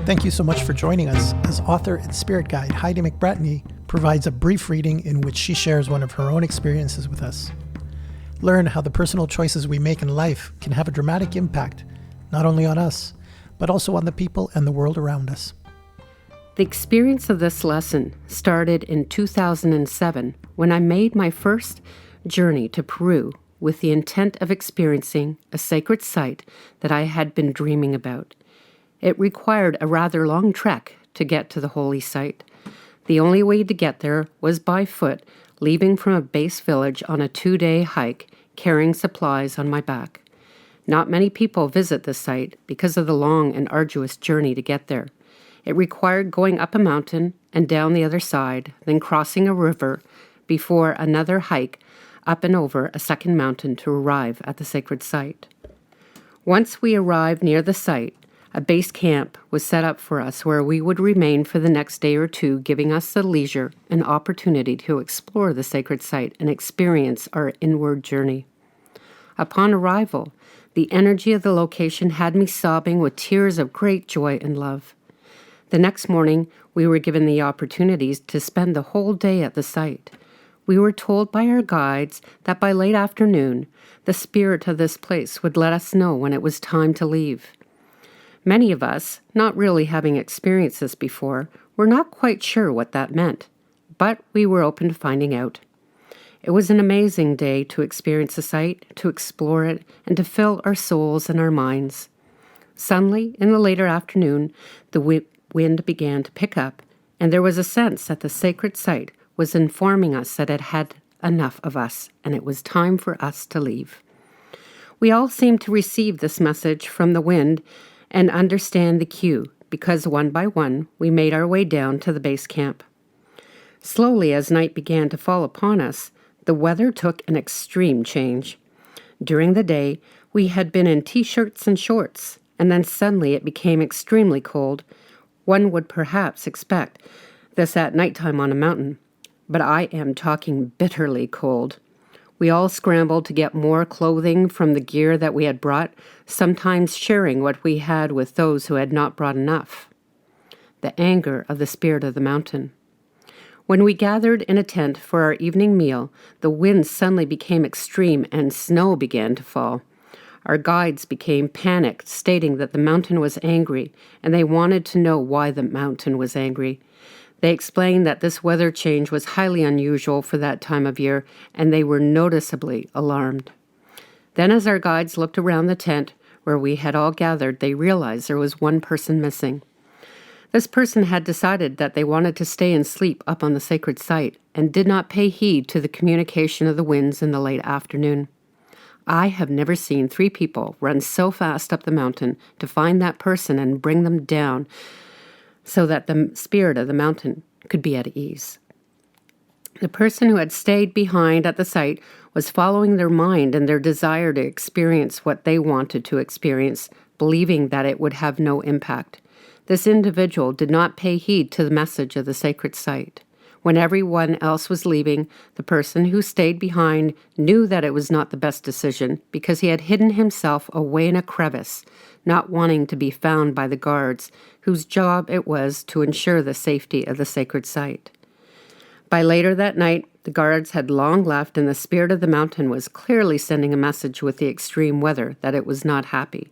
Thank you so much for joining us as author and spirit guide Heidi McBratney provides a brief reading in which she shares one of her own experiences with us. Learn how the personal choices we make in life can have a dramatic impact, not only on us, but also on the people and the world around us. The experience of this lesson started in 2007 when I made my first journey to Peru with the intent of experiencing a sacred site that I had been dreaming about. It required a rather long trek to get to the holy site. The only way to get there was by foot, leaving from a base village on a 2-day hike, carrying supplies on my back. Not many people visit this site because of the long and arduous journey to get there. It required going up a mountain and down the other side, then crossing a river before another hike up and over a second mountain to arrive at the sacred site. Once we arrived near the site, a base camp was set up for us where we would remain for the next day or two, giving us the leisure and opportunity to explore the sacred site and experience our inward journey. Upon arrival, the energy of the location had me sobbing with tears of great joy and love. The next morning, we were given the opportunities to spend the whole day at the site. We were told by our guides that by late afternoon, the spirit of this place would let us know when it was time to leave. Many of us, not really having experienced this before, were not quite sure what that meant, but we were open to finding out. It was an amazing day to experience the site, to explore it, and to fill our souls and our minds. Suddenly, in the later afternoon, the wind began to pick up, and there was a sense that the sacred site was informing us that it had enough of us, and it was time for us to leave. We all seemed to receive this message from the wind and understand the cue, because one by one we made our way down to the base camp. Slowly, as night began to fall upon us, the weather took an extreme change. During the day, we had been in t-shirts and shorts, and then suddenly it became extremely cold. One would perhaps expect this at nighttime on a mountain, but I am talking bitterly cold. We all scrambled to get more clothing from the gear that we had brought, sometimes sharing what we had with those who had not brought enough. The anger of the spirit of the mountain. When we gathered in a tent for our evening meal, the wind suddenly became extreme and snow began to fall. Our guides became panicked, stating that the mountain was angry, and they wanted to know why the mountain was angry. They explained that this weather change was highly unusual for that time of year, and they were noticeably alarmed. Then as our guides looked around the tent where we had all gathered, they realized there was one person missing. This person had decided that they wanted to stay and sleep up on the sacred site and did not pay heed to the communication of the winds in the late afternoon. I have never seen 3 people run so fast up the mountain to find that person and bring them down so that the spirit of the mountain could be at ease. The person who had stayed behind at the site was following their mind and their desire to experience what they wanted to experience, believing that it would have no impact. This individual did not pay heed to the message of the sacred site. When everyone else was leaving, the person who stayed behind knew that it was not the best decision because he had hidden himself away in a crevice, not wanting to be found by the guards, whose job it was to ensure the safety of the sacred site. By later that night, the guards had long left, and the spirit of the mountain was clearly sending a message with the extreme weather that it was not happy.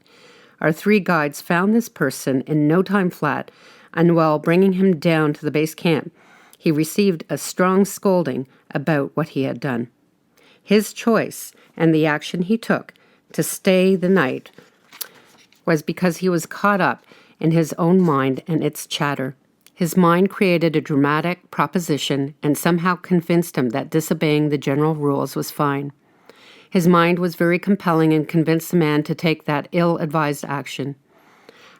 Our 3 guides found this person in no time flat, and while bringing him down to the base camp, he received a strong scolding about what he had done. His choice and the action he took to stay the night was because he was caught up in his own mind and its chatter. His mind created a dramatic proposition and somehow convinced him that disobeying the general rules was fine. His mind was very compelling and convinced the man to take that ill-advised action.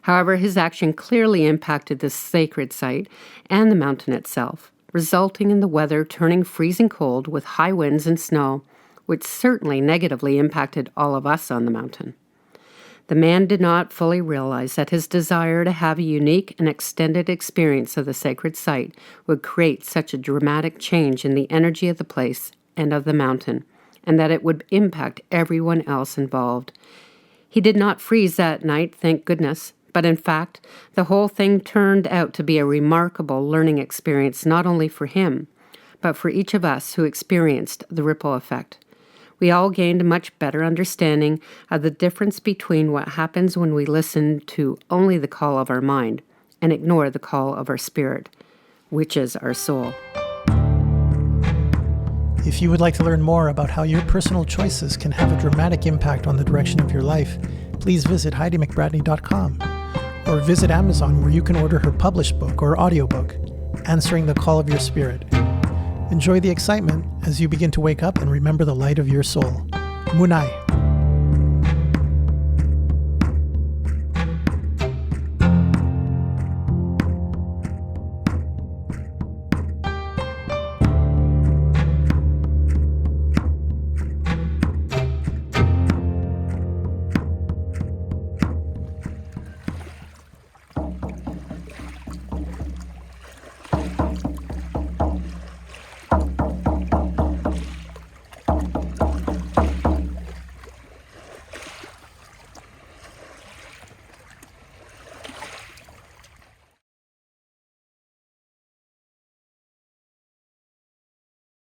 However, his action clearly impacted the sacred site and the mountain itself, resulting in the weather turning freezing cold with high winds and snow, which certainly negatively impacted all of us on the mountain. The man did not fully realize that his desire to have a unique and extended experience of the sacred site would create such a dramatic change in the energy of the place and of the mountain, and that it would impact everyone else involved. He did not freeze that night, thank goodness, But in fact, the whole thing turned out to be a remarkable learning experience, not only for him, but for each of us who experienced the ripple effect. We all gained a much better understanding of the difference between what happens when we listen to only the call of our mind and ignore the call of our spirit, which is our soul. If you would like to learn more about how your personal choices can have a dramatic impact on the direction of your life, please visit HeidiMcBratney.com or visit Amazon, where you can order her published book or audiobook, Answering the Call of Your Spirit. Enjoy the excitement as you begin to wake up and remember the light of your soul. Munai.